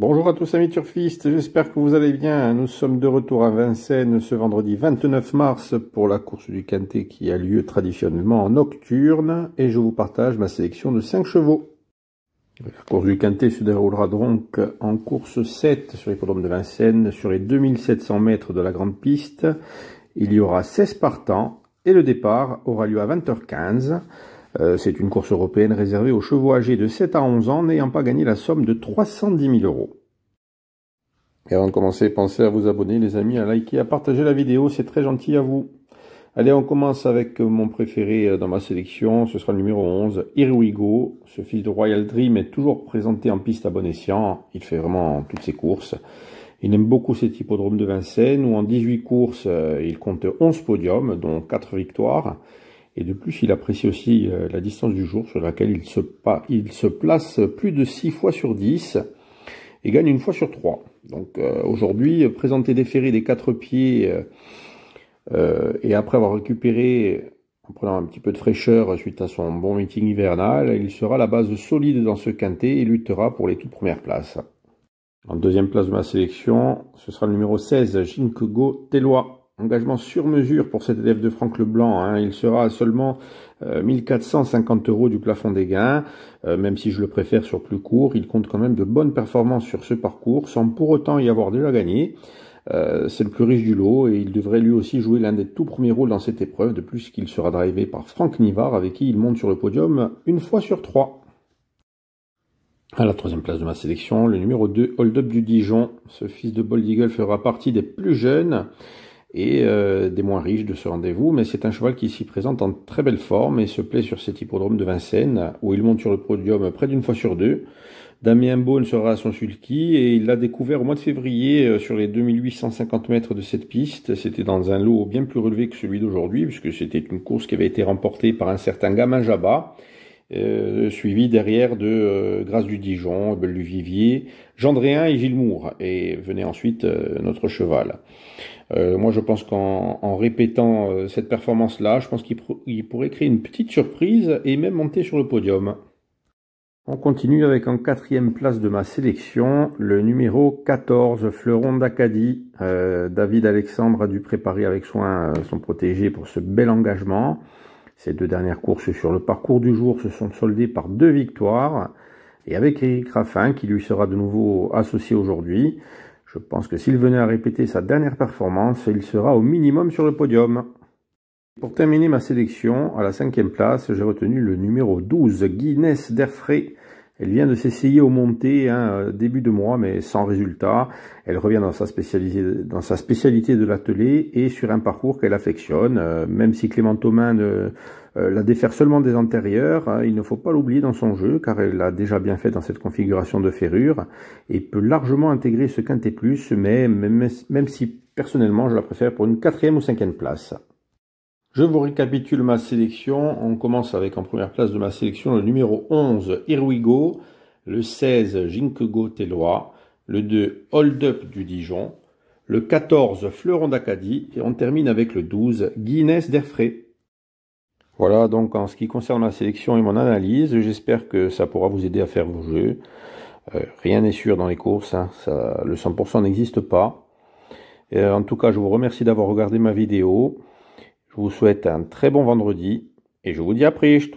Bonjour à tous amis turfistes, j'espère que vous allez bien. Nous sommes de retour à Vincennes ce vendredi 29 mars pour la course du Quintet qui a lieu traditionnellement en nocturne et je vous partage ma sélection de 5 chevaux. La course du Quintet se déroulera donc en course 7 sur l'hippodrome de Vincennes sur les 2700 mètres de la grande piste. Il y aura 16 partants et le départ aura lieu à 20h15. C'est une course européenne réservée aux chevaux âgés de 7 à 11 ans n'ayant pas gagné la somme de 310 000 €. Et avant de commencer, pensez à vous abonner les amis, à liker, à partager la vidéo, c'est très gentil à vous. Allez, on commence avec mon préféré dans ma sélection, ce sera le numéro 11, Here We Go. Ce fils de Royal Dream est toujours présenté en piste à bon escient, il fait vraiment toutes ses courses. Il aime beaucoup cet hippodrome de Vincennes où en 18 courses, il compte 11 podiums, dont 4 victoires. Et de plus, il apprécie aussi la distance du jour sur laquelle il se place plus de 6 fois sur 10 et gagne une fois sur 3. Donc aujourd'hui, présenté déféré des 4 pieds et après avoir récupéré, en prenant un petit peu de fraîcheur suite à son bon meeting hivernal, il sera la base solide dans ce quintet et luttera pour les toutes premières places. En deuxième place de ma sélection, ce sera le numéro 16, Ginkgo Tellois. Engagement sur mesure pour cet élève de Franck Leblanc. Il sera à seulement 1450 € du plafond des gains. Même si je le préfère sur plus court, il compte quand même de bonnes performances sur ce parcours, sans pour autant y avoir déjà gagné. C'est le plus riche du lot et il devrait lui aussi jouer l'un des tout premiers rôles dans cette épreuve, de plus qu'il sera drivé par Franck Nivard, avec qui il monte sur le podium une fois sur 3. À la troisième place de ma sélection, le numéro 2, Hold Up du Dijon. Ce fils de Bold Eagle fera partie des plus jeunes et des moins riches de ce rendez-vous, mais c'est un cheval qui s'y présente en très belle forme et se plaît sur cet hippodrome de Vincennes, où il monte sur le podium près d'une fois sur 2. Damien Beaune sera à son sulky et il l'a découvert au mois de février sur les 2850 mètres de cette piste. C'était dans un lot bien plus relevé que celui d'aujourd'hui, puisque c'était une course qui avait été remportée par un certain Gamin Jabba, suivi derrière de Grâce du Dijon, Belle du Vivier, Gendréen et Gilles Moore, et venait ensuite notre cheval. Moi je pense qu'en répétant cette performance-là, je pense qu'il pourrait créer une petite surprise et même monter sur le podium. On continue avec en quatrième place de ma sélection, le numéro 14, Fleuron d'Acadie. David Alexandre a dû préparer avec soin son protégé pour ce bel engagement. Ces deux dernières courses sur le parcours du jour se sont soldées par 2 victoires. Et avec Éric Raffin, qui lui sera de nouveau associé aujourd'hui, je pense que s'il venait à répéter sa dernière performance, il sera au minimum sur le podium. Pour terminer ma sélection, à la 5e place, j'ai retenu le numéro 12, Guinness d'Erfray. Elle vient de s'essayer aux montées début de mois, mais sans résultat. Elle revient dans sa spécialité de l'attelé et sur un parcours qu'elle affectionne. Même si Clément Thomain la défère seulement des antérieurs, il ne faut pas l'oublier dans son jeu, car elle l'a déjà bien fait dans cette configuration de ferrure et peut largement intégrer ce Quintet Plus, mais même si personnellement je la préfère pour une 4e ou 5e place. Je vous récapitule ma sélection. On commence avec en première place de ma sélection le numéro 11, Here We Go, le 16, Ginkgo Tellois, le 2, Hold Up du Dijon, le 14, Fleuron d'Acadie, et on termine avec le 12, Guinness d'Erfray. Voilà donc en ce qui concerne ma sélection et mon analyse, j'espère que ça pourra vous aider à faire vos jeux. Rien n'est sûr dans les courses, le 100% n'existe pas. En tout cas, je vous remercie d'avoir regardé ma vidéo. Je vous souhaite un très bon vendredi et je vous dis à plus.